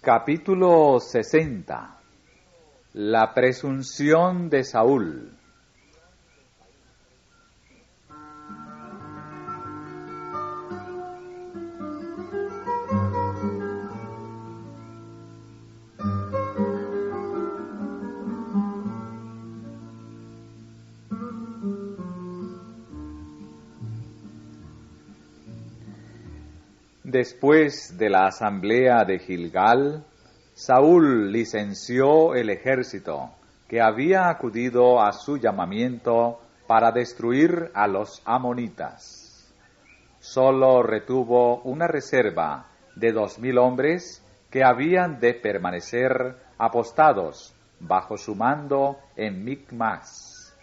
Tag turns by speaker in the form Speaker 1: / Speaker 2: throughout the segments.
Speaker 1: Capítulo 60. La presunción de Saúl. Después de la asamblea de Gilgal, Saúl licenció el ejército que había acudido a su llamamiento para destruir a los amonitas. Solo retuvo una reserva de 2,000 hombres que habían de permanecer apostados bajo su mando en Micmas,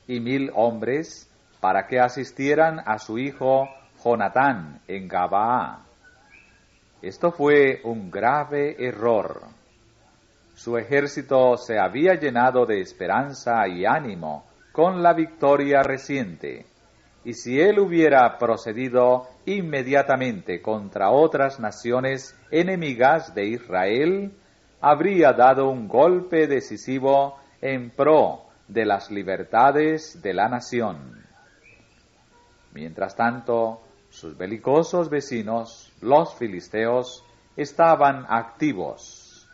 Speaker 1: y 1,000 hombres para que asistieran a su hijo Jonatán en Gabaa. Esto fue un grave error. Su ejército se había llenado de esperanza y ánimo con la victoria reciente, y si él hubiera procedido inmediatamente contra otras naciones enemigas de Israel, habría dado un golpe decisivo en pro de las libertades de la nación. Mientras tanto, sus belicosos vecinos, los filisteos, estaban activos.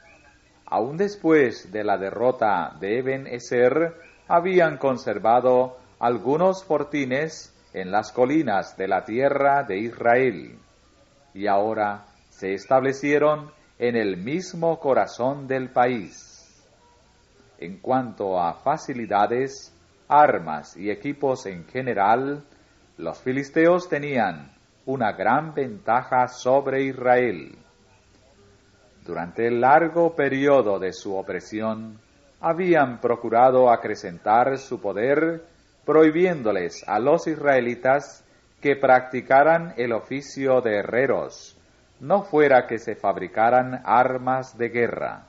Speaker 1: Aún después de la derrota de Eben-Ezer, habían conservado algunos fortines en las colinas de la tierra de Israel, y ahora se establecieron en el mismo corazón del país. En cuanto a facilidades, armas y equipos en general, los filisteos tenían una gran ventaja sobre Israel. Durante el largo periodo de su opresión, habían procurado acrecentar su poder, prohibiéndoles a los israelitas que practicaran el oficio de herreros, no fuera que se fabricaran armas de guerra.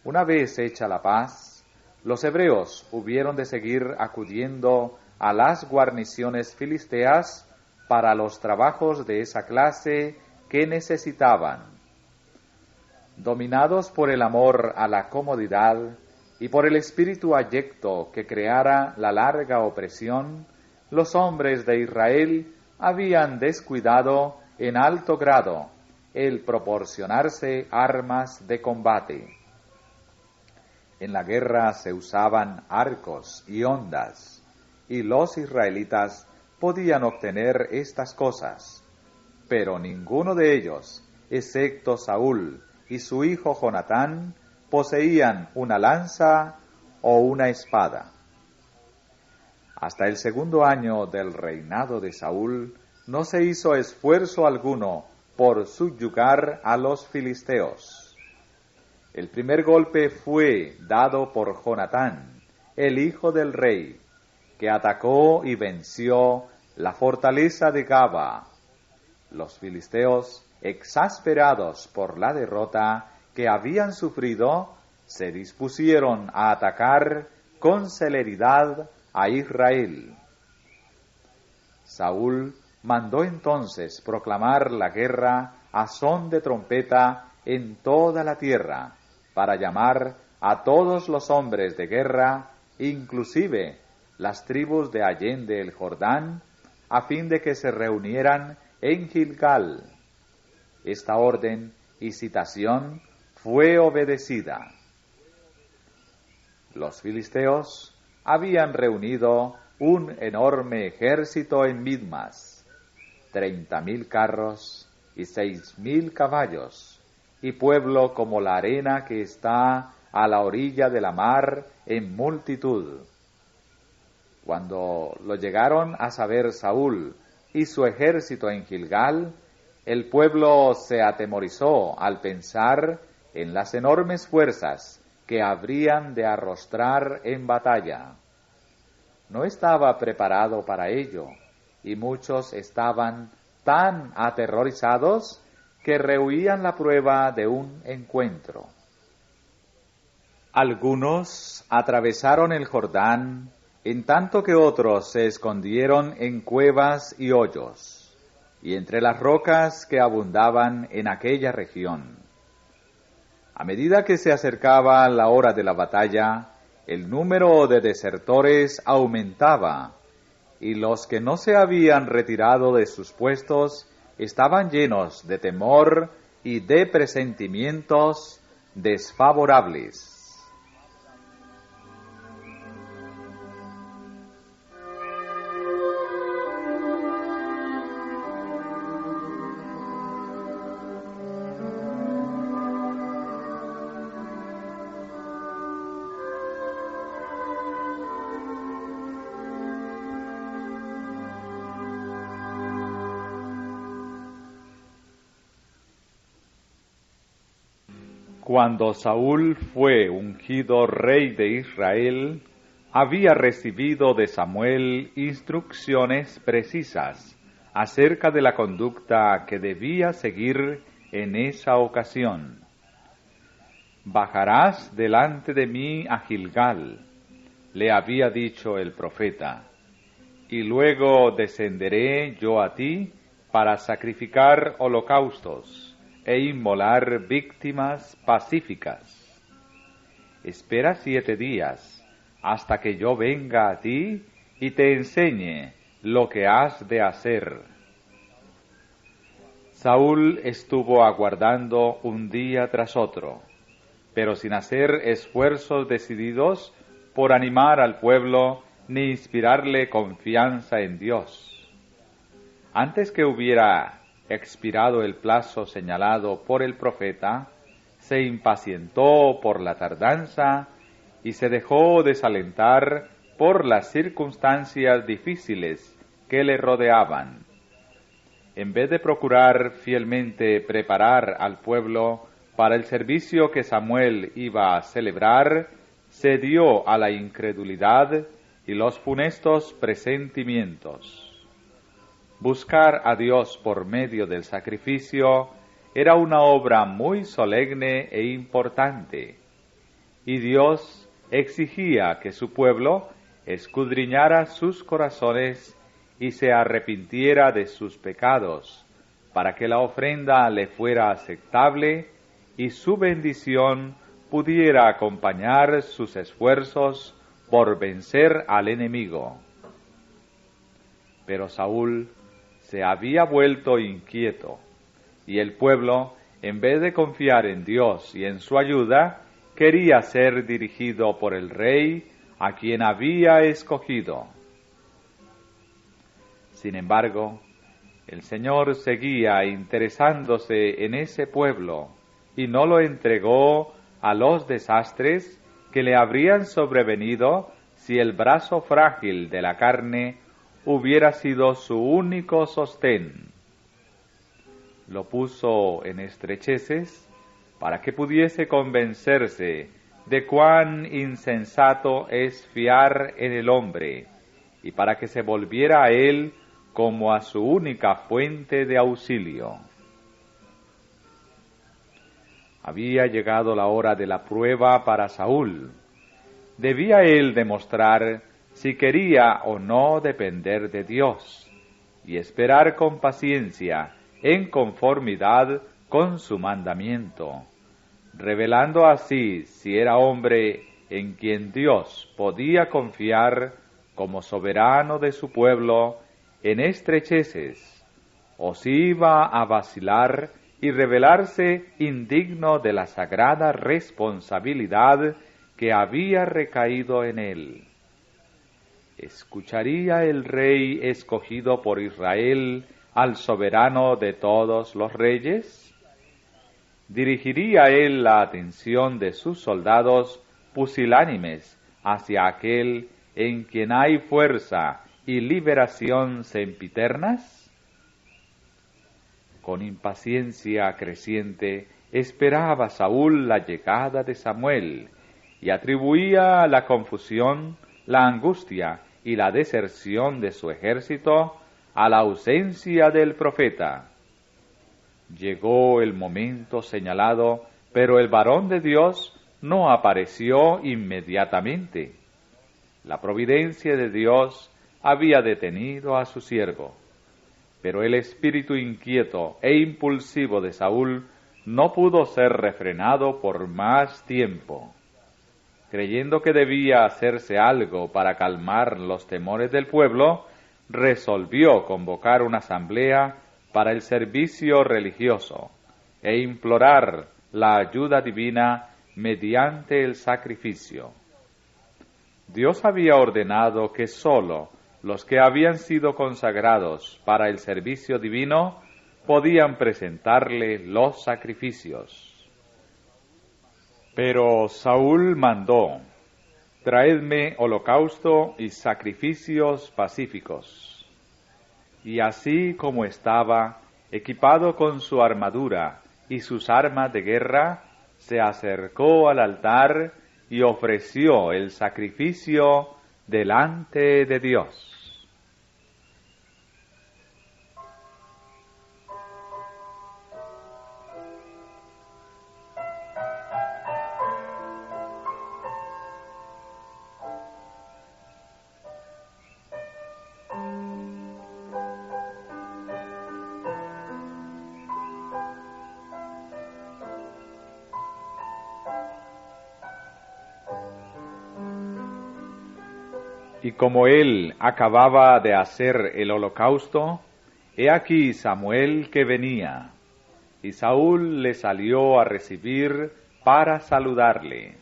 Speaker 1: Una vez hecha la paz, los hebreos hubieron de seguir acudiendo a las guarniciones filisteas para los trabajos de esa clase que necesitaban. Dominados por el amor a la comodidad y por el espíritu abyecto que creara la larga opresión, los hombres de Israel habían descuidado en alto grado el proporcionarse armas de combate. En la guerra se usaban arcos y hondas, y los israelitas podían obtener estas cosas, pero ninguno de ellos, excepto Saúl y su hijo Jonatán, poseían una lanza o una espada. Hasta el 2º año del reinado de Saúl, no se hizo esfuerzo alguno por subyugar a los filisteos. El primer golpe fue dado por Jonatán, el hijo del rey, que atacó y venció la fortaleza de Gaba. Los filisteos, exasperados por la derrota que habían sufrido, se dispusieron a atacar con celeridad a Israel. Saúl mandó entonces proclamar la guerra a son de trompeta en toda la tierra, para llamar a todos los hombres de guerra, inclusive las tribus de allende el Jordán, a fin de que se reunieran en Gilgal. Esta orden y citación fue obedecida. Los filisteos habían reunido un enorme ejército en Midmas, 30,000 carros y 6,000 caballos, y pueblo como la arena que está a la orilla de la mar en multitud. Cuando lo llegaron a saber Saúl y su ejército en Gilgal, el pueblo se atemorizó al pensar en las enormes fuerzas que habrían de arrostrar en batalla. No estaba preparado para ello, y muchos estaban tan aterrorizados que rehuían la prueba de un encuentro. Algunos atravesaron el Jordán, en tanto que otros se escondieron en cuevas y hoyos, y entre las rocas que abundaban en aquella región. A medida que se acercaba la hora de la batalla, el número de desertores aumentaba, y los que no se habían retirado de sus puestos estaban llenos de temor y de presentimientos desfavorables. Cuando Saúl fue ungido rey de Israel, había recibido de Samuel instrucciones precisas acerca de la conducta que debía seguir en esa ocasión. Bajarás delante de mí a Gilgal, le había dicho el profeta, y luego descenderé yo a ti para sacrificar holocaustos e inmolar víctimas pacíficas. Espera 7 días hasta que yo venga a ti y te enseñe lo que has de hacer. Saúl estuvo aguardando un día tras otro, pero sin hacer esfuerzos decididos por animar al pueblo ni inspirarle confianza en Dios. Antes que hubiera expirado el plazo señalado por el profeta, se impacientó por la tardanza y se dejó desalentar por las circunstancias difíciles que le rodeaban. En vez de procurar fielmente preparar al pueblo para el servicio que Samuel iba a celebrar, cedió a la incredulidad y los funestos presentimientos. Buscar a Dios por medio del sacrificio era una obra muy solemne e importante, y Dios exigía que su pueblo escudriñara sus corazones y se arrepintiera de sus pecados, para que la ofrenda le fuera aceptable y su bendición pudiera acompañar sus esfuerzos por vencer al enemigo. Pero Saúl se había vuelto inquieto, y el pueblo, en vez de confiar en Dios y en su ayuda, quería ser dirigido por el rey a quien había escogido. Sin embargo, el Señor seguía interesándose en ese pueblo y no lo entregó a los desastres que le habrían sobrevenido si el brazo frágil de la carne hubiera sido su único sostén. Lo puso en estrecheces para que pudiese convencerse de cuán insensato es fiar en el hombre y para que se volviera a él como a su única fuente de auxilio. Había llegado la hora de la prueba para Saúl. Debía él demostrar si quería o no depender de Dios, y esperar con paciencia en conformidad con su mandamiento, revelando así si era hombre en quien Dios podía confiar como soberano de su pueblo en estrecheces, o si iba a vacilar y revelarse indigno de la sagrada responsabilidad que había recaído en él. ¿Escucharía el rey escogido por Israel al soberano de todos los reyes? ¿Dirigiría él la atención de sus soldados pusilánimes hacia aquel en quien hay fuerza y liberación sempiternas? Con impaciencia creciente esperaba Saúl la llegada de Samuel y atribuía la confusión, la angustia y la deserción de su ejército a la ausencia del profeta. Llegó el momento señalado, pero el varón de Dios no apareció inmediatamente. La providencia de Dios había detenido a su siervo, pero el espíritu inquieto e impulsivo de Saúl no pudo ser refrenado por más tiempo. Creyendo que debía hacerse algo para calmar los temores del pueblo, resolvió convocar una asamblea para el servicio religioso e implorar la ayuda divina mediante el sacrificio. Dios había ordenado que sólo los que habían sido consagrados para el servicio divino podían presentarle los sacrificios. Pero Saúl mandó: traedme holocausto y sacrificios pacíficos. Y así como estaba, equipado con su armadura y sus armas de guerra, se acercó al altar y ofreció el sacrificio delante de Dios. Y como él acababa de hacer el holocausto, he aquí Samuel que venía, y Saúl le salió a recibir para saludarle.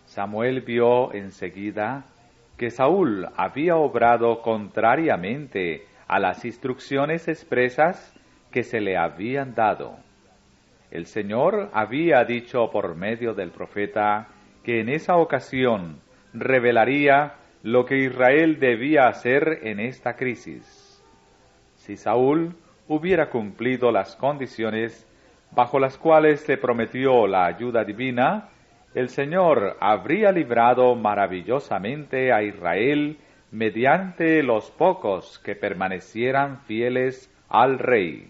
Speaker 1: Samuel vio enseguida que Saúl había obrado contrariamente a las instrucciones expresas que se le habían dado. El Señor había dicho por medio del profeta que en esa ocasión revelaría lo que Israel debía hacer en esta crisis. Si Saúl hubiera cumplido las condiciones bajo las cuales se prometió la ayuda divina, el Señor habría librado maravillosamente a Israel mediante los pocos que permanecieran fieles al rey.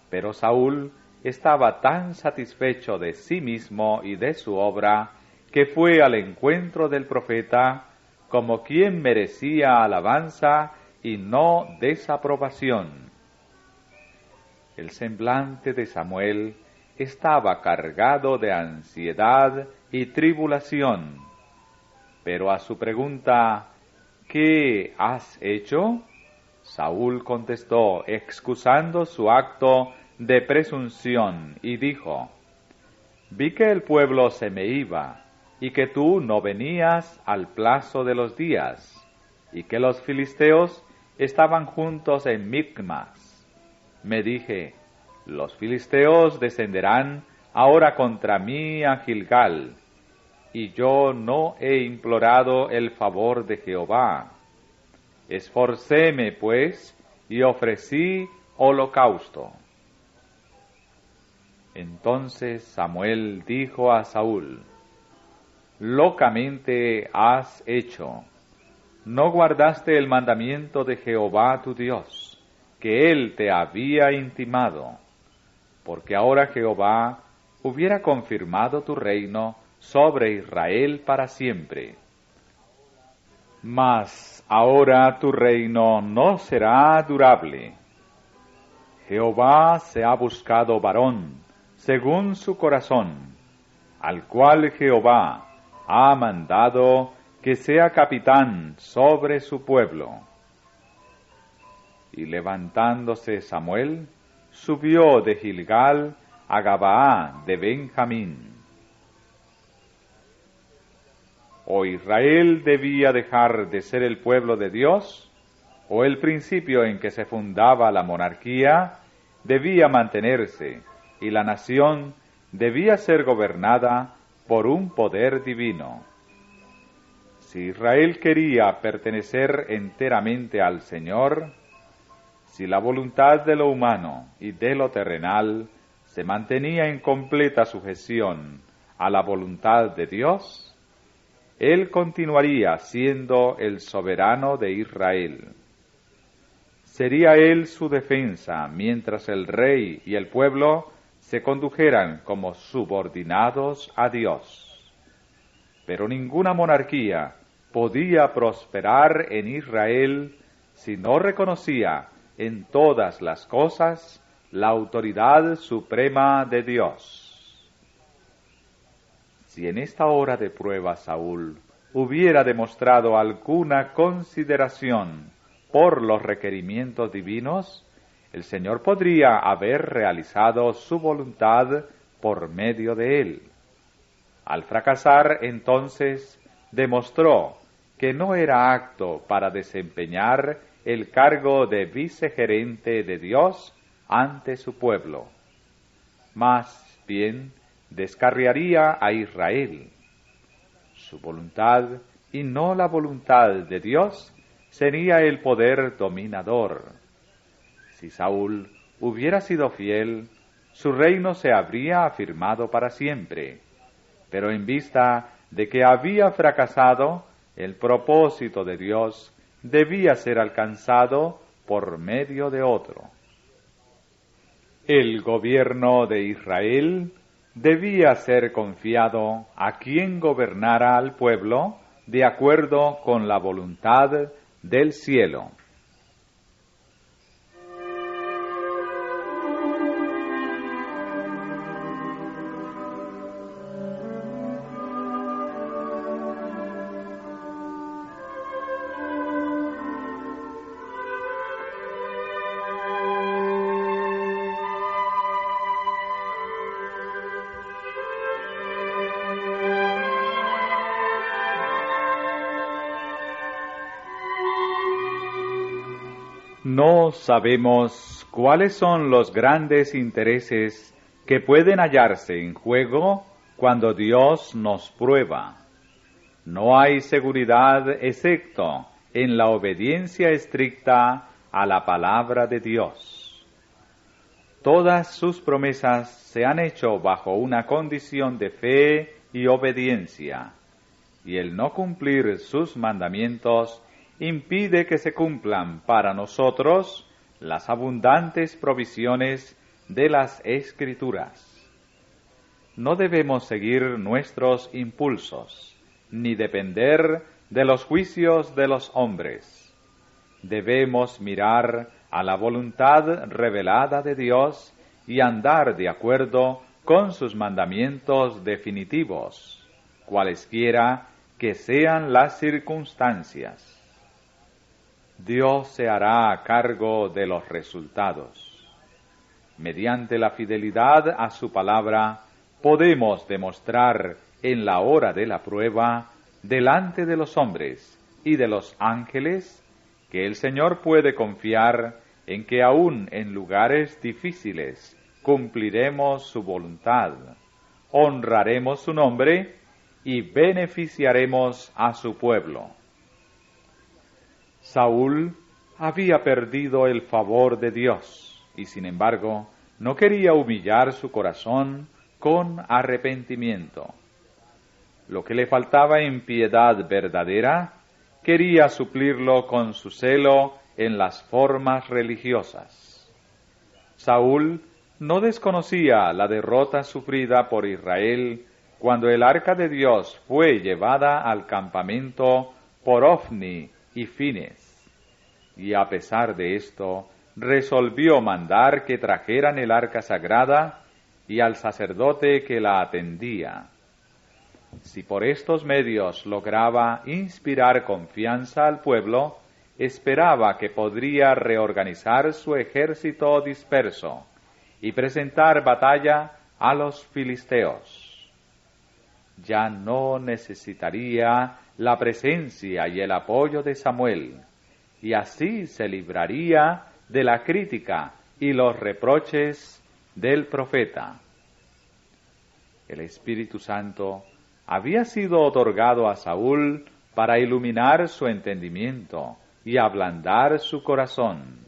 Speaker 1: Pero Saúl estaba tan satisfecho de sí mismo y de su obra que fue al encuentro del profeta como quien merecía alabanza y no desaprobación. El semblante de Samuel estaba cargado de ansiedad y tribulación, pero a su pregunta, ¿qué has hecho?, Saúl contestó, excusando su acto de presunción, y dijo: vi que el pueblo se me iba, y que tú no venías al plazo de los días, y que los filisteos estaban juntos en Micmas. Me dije: los filisteos descenderán ahora contra mí a Gilgal, y yo no he implorado el favor de Jehová. Esforcéme, pues, y ofrecí holocausto. Entonces Samuel dijo a Saúl: locamente has hecho. No guardaste el mandamiento de Jehová tu Dios, que él te había intimado, porque ahora Jehová hubiera confirmado tu reino sobre Israel para siempre. Mas ahora tu reino no será durable. Jehová se ha buscado varón según su corazón, al cual Jehová ha mandado que sea capitán sobre su pueblo. Y levantándose Samuel, subió de Gilgal a Gabaa de Benjamín. O Israel debía dejar de ser el pueblo de Dios, o el principio en que se fundaba la monarquía debía mantenerse, y la nación debía ser gobernada por un poder divino. Si Israel quería pertenecer enteramente al Señor, si la voluntad de lo humano y de lo terrenal se mantenía en completa sujeción a la voluntad de Dios, Él continuaría siendo el soberano de Israel. Sería Él su defensa mientras el rey y el pueblo se condujeran como subordinados a Dios. Pero ninguna monarquía podía prosperar en Israel si no reconocía en todas las cosas la autoridad suprema de Dios. Si en esta hora de prueba Saúl hubiera demostrado alguna consideración por los requerimientos divinos, el Señor podría haber realizado su voluntad por medio de él. Al fracasar, entonces, demostró que no era apto para desempeñar el cargo de vicegerente de Dios ante su pueblo. Más bien, descarriaría a Israel. Su voluntad, y no la voluntad de Dios, sería el poder dominador. Si Saúl hubiera sido fiel, su reino se habría afirmado para siempre. Pero en vista de que había fracasado, el propósito de Dios debía ser alcanzado por medio de otro. El gobierno de Israel debía ser confiado a quien gobernara al pueblo de acuerdo con la voluntad del cielo. No sabemos cuáles son los grandes intereses que pueden hallarse en juego cuando Dios nos prueba. No hay seguridad excepto en la obediencia estricta a la palabra de Dios. Todas sus promesas se han hecho bajo una condición de fe y obediencia, y el no cumplir sus mandamientos impide que se cumplan para nosotros las abundantes provisiones de las Escrituras. No debemos seguir nuestros impulsos, ni depender de los juicios de los hombres. Debemos mirar a la voluntad revelada de Dios y andar de acuerdo con sus mandamientos definitivos, cualesquiera que sean las circunstancias. Dios se hará a cargo de los resultados. Mediante la fidelidad a su palabra, podemos demostrar en la hora de la prueba, delante de los hombres y de los ángeles, que el Señor puede confiar en que aún en lugares difíciles cumpliremos su voluntad, honraremos su nombre y beneficiaremos a su pueblo. Saúl había perdido el favor de Dios y, sin embargo, no quería humillar su corazón con arrepentimiento. Lo que le faltaba en piedad verdadera, quería suplirlo con su celo en las formas religiosas. Saúl no desconocía la derrota sufrida por Israel cuando el arca de Dios fue llevada al campamento por Ofni y Fines, y a pesar de esto, resolvió mandar que trajeran el arca sagrada y al sacerdote que la atendía. Si por estos medios lograba inspirar confianza al pueblo, esperaba que podría reorganizar su ejército disperso y presentar batalla a los filisteos. Ya no necesitaría la presencia y el apoyo de Samuel, y así se libraría de la crítica y los reproches del profeta. El Espíritu Santo había sido otorgado a Saúl para iluminar su entendimiento y ablandar su corazón.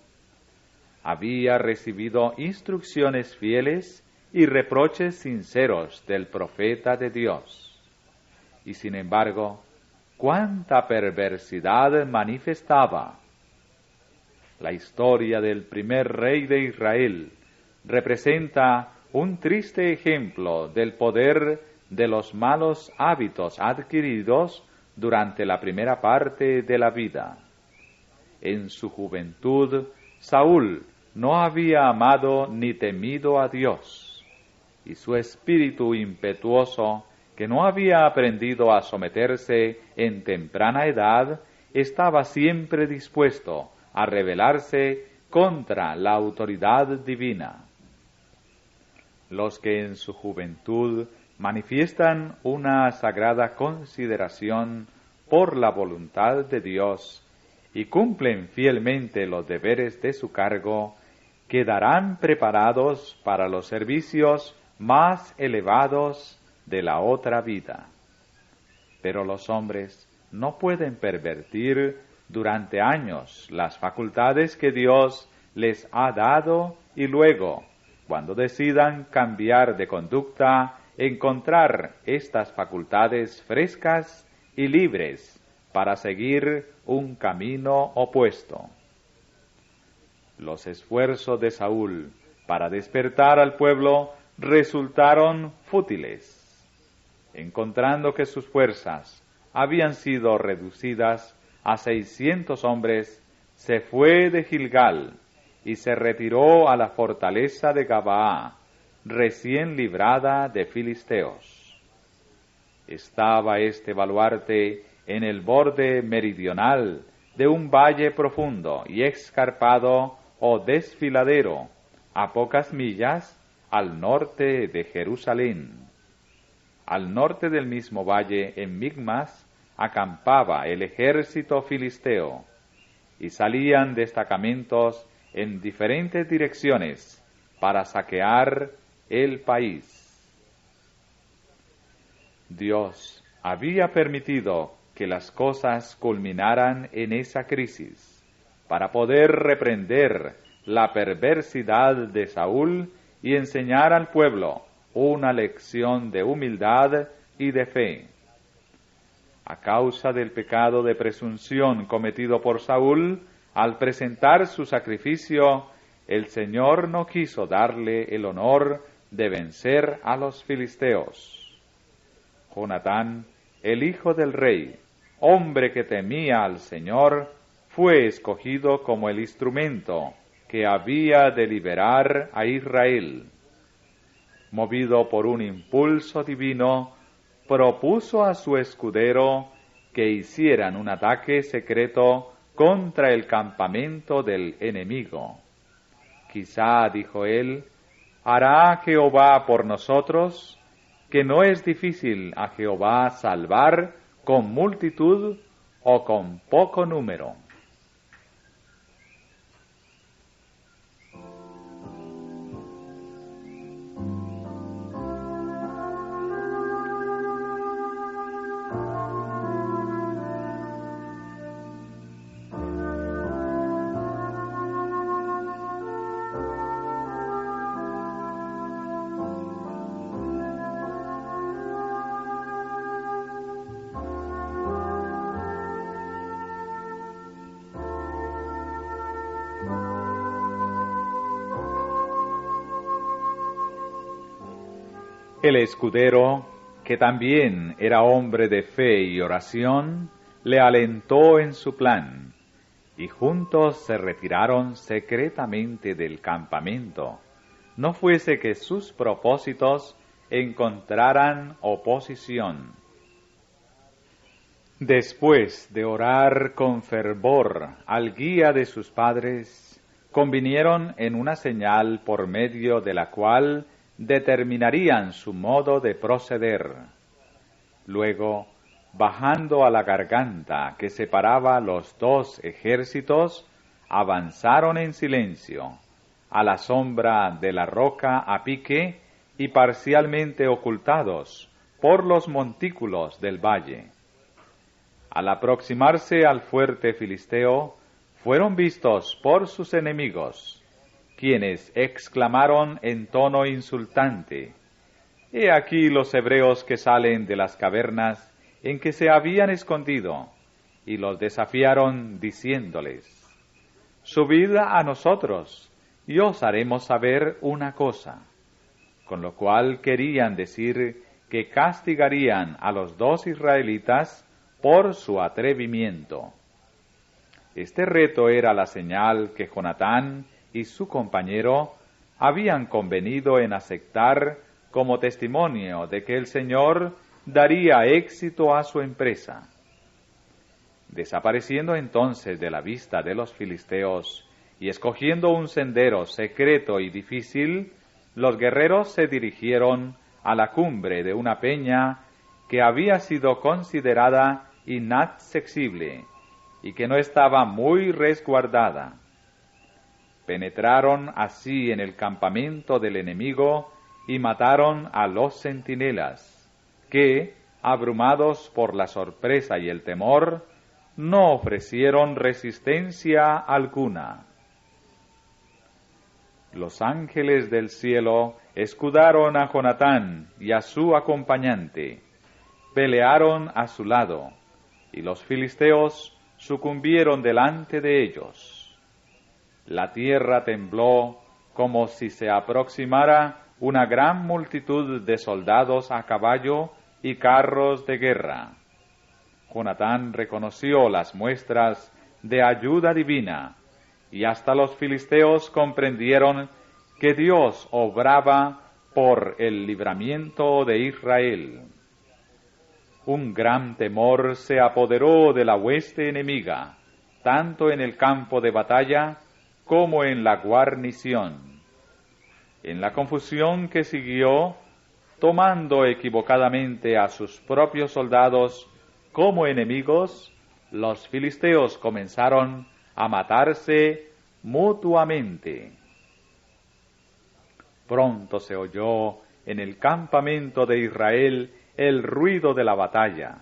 Speaker 1: Había recibido instrucciones fieles y reproches sinceros del profeta de Dios. Y sin embargo, cuánta perversidad manifestaba. La historia del primer rey de Israel representa un triste ejemplo del poder de los malos hábitos adquiridos durante la primera parte de la vida. En su juventud, Saúl no había amado ni temido a Dios, y su espíritu impetuoso, que no había aprendido a someterse en temprana edad, estaba siempre dispuesto a rebelarse contra la autoridad divina. Los que en su juventud manifiestan una sagrada consideración por la voluntad de Dios y cumplen fielmente los deberes de su cargo, quedarán preparados para los servicios más elevados de la otra vida. Pero los hombres no pueden pervertir durante años las facultades que Dios les ha dado y luego, cuando decidan cambiar de conducta, encontrar estas facultades frescas y libres para seguir un camino opuesto. Los esfuerzos de Saúl para despertar al pueblo resultaron fútiles. Encontrando que sus fuerzas habían sido reducidas a 600 hombres, se fue de Gilgal y se retiró a la fortaleza de Gabaa, recién librada de filisteos. Estaba este baluarte en el borde meridional de un valle profundo y escarpado o desfiladero, a pocas millas al norte de Jerusalén. Al norte del mismo valle, en Migmas, acampaba el ejército filisteo, y salían destacamentos en diferentes direcciones para saquear el país. Dios había permitido que las cosas culminaran en esa crisis, para poder reprender la perversidad de Saúl y enseñar al pueblo una lección de humildad y de fe. A causa del pecado de presunción cometido por Saúl, al presentar su sacrificio, el Señor no quiso darle el honor de vencer a los filisteos. Jonatán, el hijo del rey, hombre que temía al Señor, fue escogido como el instrumento que había de liberar a Israel. Movido por un impulso divino, propuso a su escudero que hicieran un ataque secreto contra el campamento del enemigo. Quizá, dijo él, hará Jehová por nosotros, que no es difícil a Jehová salvar con multitud o con poco número. El escudero, que también era hombre de fe y oración, le alentó en su plan, y juntos se retiraron secretamente del campamento, no fuese que sus propósitos encontraran oposición. Después de orar con fervor al guía de sus padres, convinieron en una señal por medio de la cual determinarían su modo de proceder. Luego, bajando a la garganta que separaba los dos ejércitos, avanzaron en silencio, a la sombra de la roca a pique y parcialmente ocultados por los montículos del valle. Al aproximarse al fuerte filisteo, fueron vistos por sus enemigos, quienes exclamaron en tono insultante: «He aquí los hebreos que salen de las cavernas en que se habían escondido», y los desafiaron diciéndoles: «Subid a nosotros, y os haremos saber una cosa», con lo cual querían decir que castigarían a los dos israelitas por su atrevimiento. Este reto era la señal que Jonatán y su compañero habían convenido en aceptar como testimonio de que el Señor daría éxito a su empresa. Desapareciendo entonces de la vista de los filisteos y escogiendo un sendero secreto y difícil, los guerreros se dirigieron a la cumbre de una peña que había sido considerada inaccesible y que no estaba muy resguardada. Penetraron así en el campamento del enemigo y mataron a los centinelas, que, abrumados por la sorpresa y el temor, no ofrecieron resistencia alguna. Los ángeles del cielo escudaron a Jonatán y a su acompañante, pelearon a su lado, y los filisteos sucumbieron delante de ellos. La tierra tembló como si se aproximara una gran multitud de soldados a caballo y carros de guerra. Jonatán reconoció las muestras de ayuda divina, y hasta los filisteos comprendieron que Dios obraba por el libramiento de Israel. Un gran temor se apoderó de la hueste enemiga, tanto en el campo de batalla como en la guarnición. En la confusión que siguió, tomando equivocadamente a sus propios soldados como enemigos, los filisteos comenzaron a matarse mutuamente. Pronto se oyó en el campamento de Israel el ruido de la batalla.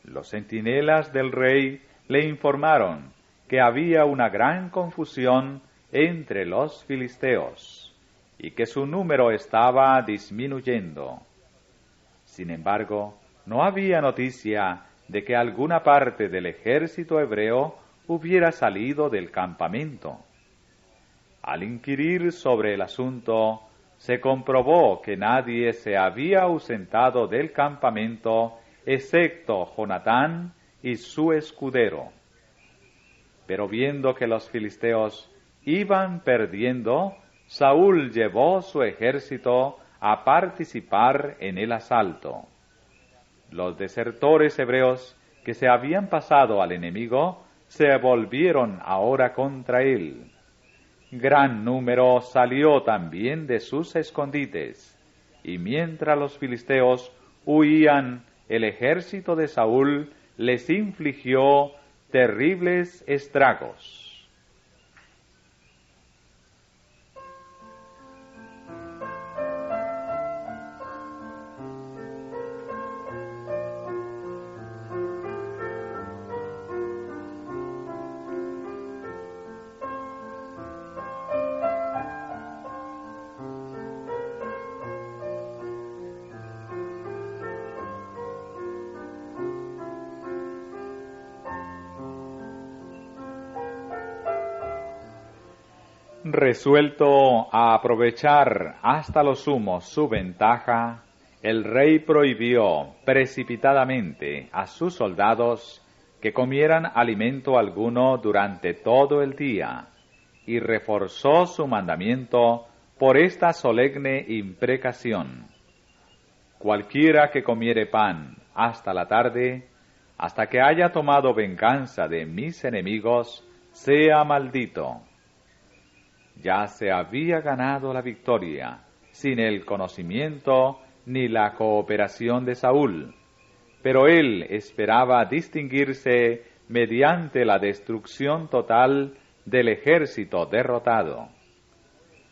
Speaker 1: Los centinelas del rey le informaron que había una gran confusión entre los filisteos y que su número estaba disminuyendo. Sin embargo, no había noticia de que alguna parte del ejército hebreo hubiera salido del campamento. Al inquirir sobre el asunto, se comprobó que nadie se había ausentado del campamento excepto Jonatán y su escudero. Pero viendo que los filisteos iban perdiendo, Saúl llevó su ejército a participar en el asalto. Los desertores hebreos que se habían pasado al enemigo se volvieron ahora contra él. Gran número salió también de sus escondites, y mientras los filisteos huían, el ejército de Saúl les infligió terribles estragos. Resuelto a aprovechar hasta lo sumo su ventaja, el rey prohibió precipitadamente a sus soldados que comieran alimento alguno durante todo el día, y reforzó su mandamiento por esta solemne imprecación: cualquiera que comiere pan hasta la tarde, hasta que haya tomado venganza de mis enemigos, sea maldito. Ya se había ganado la victoria, sin el conocimiento ni la cooperación de Saúl, pero él esperaba distinguirse mediante la destrucción total del ejército derrotado.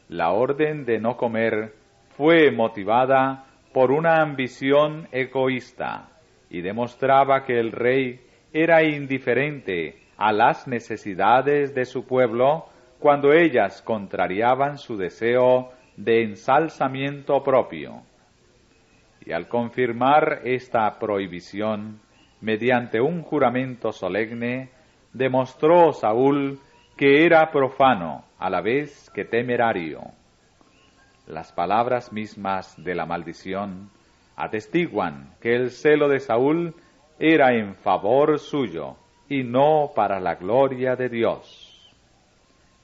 Speaker 1: La orden de no comer fue motivada por una ambición egoísta y demostraba que el rey era indiferente a las necesidades de su pueblo cuando ellas contrariaban su deseo de ensalzamiento propio. Y al confirmar esta prohibición, mediante un juramento solemne, demostró Saúl que era profano a la vez que temerario. Las palabras mismas de la maldición atestiguan que el celo de Saúl era en favor suyo y no para la gloria de Dios.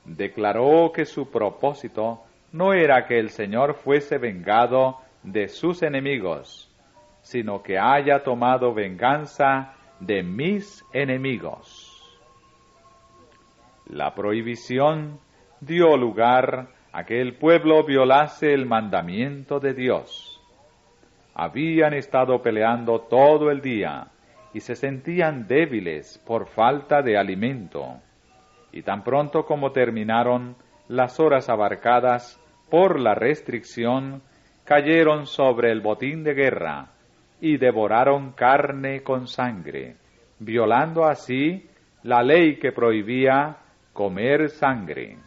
Speaker 1: declaró que su propósito no era que el Señor fuese vengado de sus enemigos, sino que haya tomado venganza de mis enemigos. La prohibición dio lugar a que el pueblo violase el mandamiento de Dios. Habían estado peleando todo el día y se sentían débiles por falta de alimento. Y tan pronto como terminaron las horas abarcadas por la restricción, cayeron sobre el botín de guerra y devoraron carne con sangre, violando así la ley que prohibía comer sangre.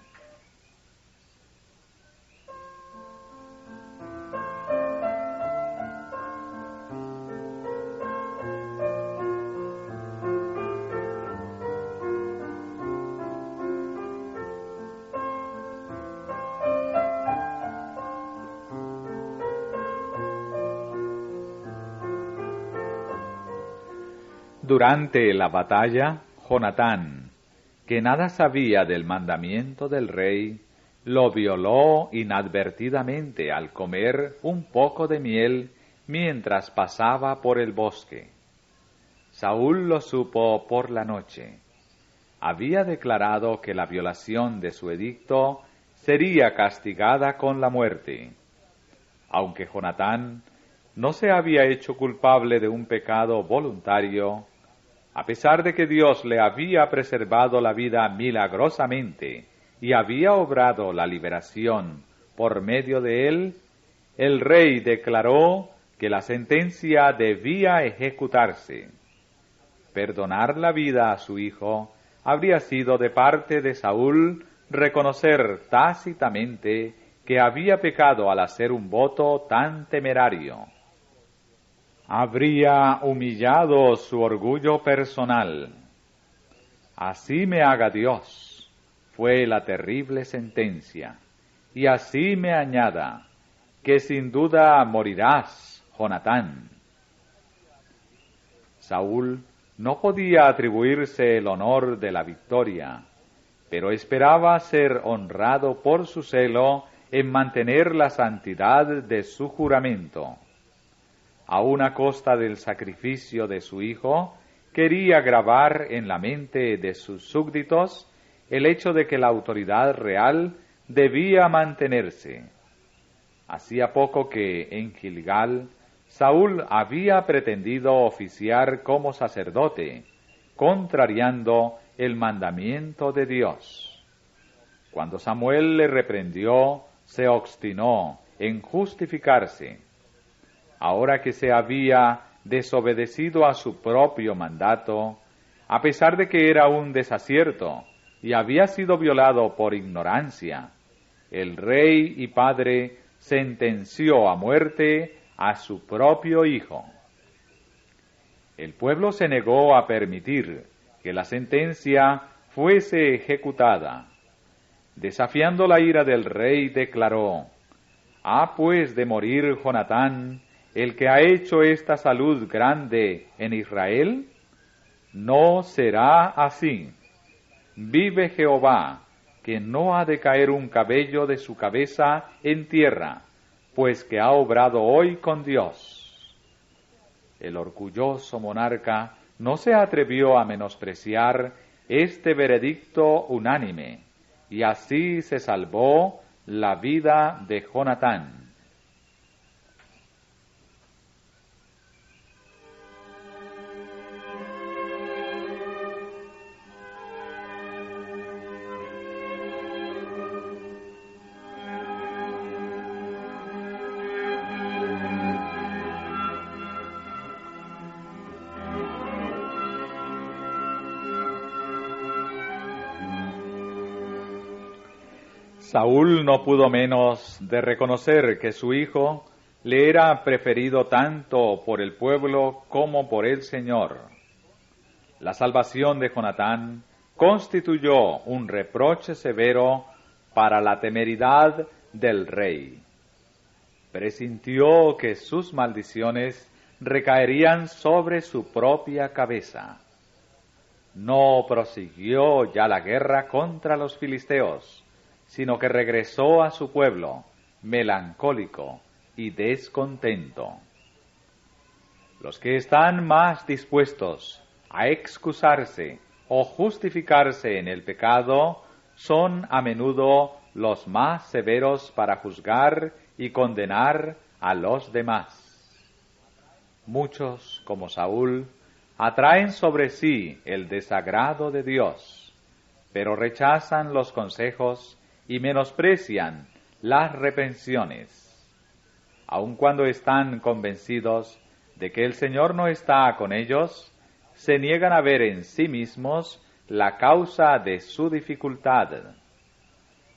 Speaker 1: Durante la batalla, Jonatán, que nada sabía del mandamiento del rey, lo violó inadvertidamente al comer un poco de miel mientras pasaba por el bosque. Saúl lo supo por la noche. Había declarado que la violación de su edicto sería castigada con la muerte. Aunque Jonatán no se había hecho culpable de un pecado voluntario, a pesar de que Dios le había preservado la vida milagrosamente y había obrado la liberación por medio de él, el rey declaró que la sentencia debía ejecutarse. Perdonar la vida a su hijo habría sido de parte de Saúl reconocer tácitamente que había pecado al hacer un voto tan temerario. Habría humillado su orgullo personal. Así me haga Dios, fue la terrible sentencia, y así me añada, que sin duda morirás, Jonatán. Saúl no podía atribuirse el honor de la victoria, pero esperaba ser honrado por su celo en mantener la santidad de su juramento. Aun a costa del sacrificio de su hijo, quería grabar en la mente de sus súbditos el hecho de que la autoridad real debía mantenerse. Hacía poco que en Gilgal, Saúl había pretendido oficiar como sacerdote, contrariando el mandamiento de Dios. Cuando Samuel le reprendió, se obstinó en justificarse. Ahora que se había desobedecido a su propio mandato, a pesar de que era un desacierto y había sido violado por ignorancia, el rey y padre sentenció a muerte a su propio hijo. El pueblo se negó a permitir que la sentencia fuese ejecutada. Desafiando la ira del rey, declaró: «¿Ha pues de morir Jonatán, el que ha hecho esta salud grande en Israel? No será así. Vive Jehová, que no ha de caer un cabello de su cabeza en tierra, pues que ha obrado hoy con Dios». El orgulloso monarca no se atrevió a menospreciar este veredicto unánime, y así se salvó la vida de Jonatán. Saúl no pudo menos de reconocer que su hijo le era preferido tanto por el pueblo como por el Señor. La salvación de Jonatán constituyó un reproche severo para la temeridad del rey. Presintió que sus maldiciones recaerían sobre su propia cabeza. no prosiguió ya la guerra contra los filisteos, sino que regresó a su pueblo, melancólico y descontento. Los que están más dispuestos a excusarse o justificarse en el pecado son a menudo los más severos para juzgar y condenar a los demás. Muchos, como Saúl, atraen sobre sí el desagrado de Dios, pero rechazan los consejos y menosprecian las reprensiones. Aun cuando están convencidos de que el Señor no está con ellos, se niegan a ver en sí mismos la causa de su dificultad.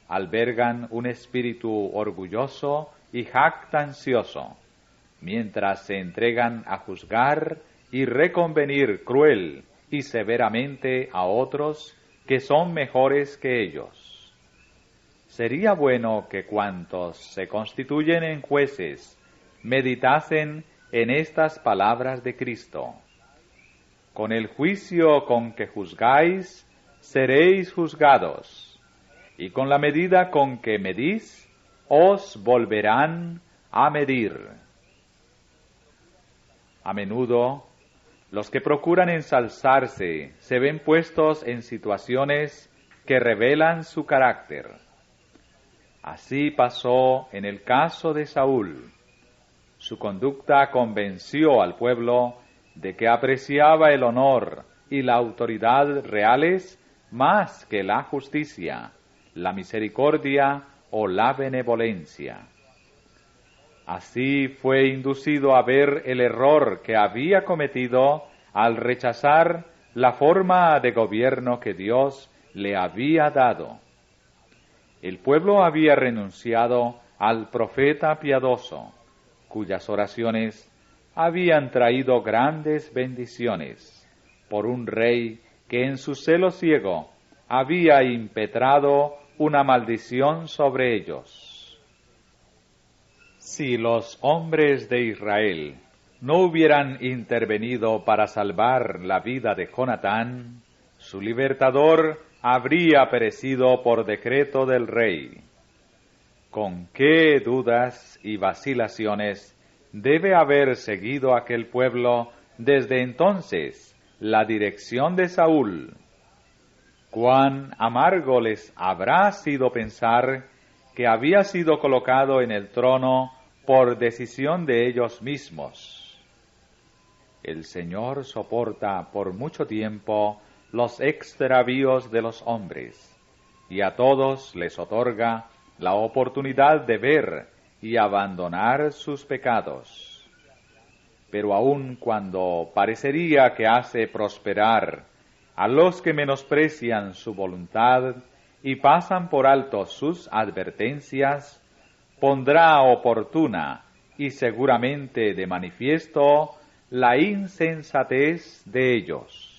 Speaker 1: Albergan un espíritu orgulloso y jactancioso, mientras se entregan a juzgar y reconvenir cruel y severamente a otros que son mejores que ellos. Sería bueno que cuantos se constituyen en jueces meditasen en estas palabras de Cristo. Con el juicio con que juzgáis, seréis juzgados, y con la medida con que medís, os volverán a medir. A menudo, los que procuran ensalzarse se ven puestos en situaciones que revelan su carácter. Así pasó en el caso de Saúl. Su conducta convenció al pueblo de que apreciaba el honor y la autoridad reales más que la justicia, la misericordia o la benevolencia. Así fue inducido a ver el error que había cometido al rechazar la forma de gobierno que Dios le había dado. El pueblo había renunciado al profeta piadoso, cuyas oraciones habían traído grandes bendiciones, por un rey que en su celo ciego había impetrado una maldición sobre ellos. Si los hombres de Israel no hubieran intervenido para salvar la vida de Jonatán, su libertador habría perecido por decreto del rey. ¿Con qué dudas y vacilaciones debe haber seguido aquel pueblo desde entonces la dirección de Saúl? Cuán amargo les habrá sido pensar que había sido colocado en el trono por decisión de ellos mismos. El Señor soporta por mucho tiempo los extravíos de los hombres, y a todos les otorga la oportunidad de ver y abandonar sus pecados. Pero aun cuando parecería que hace prosperar a los que menosprecian su voluntad y pasan por alto sus advertencias, pondrá oportuna y seguramente de manifiesto la insensatez de ellos.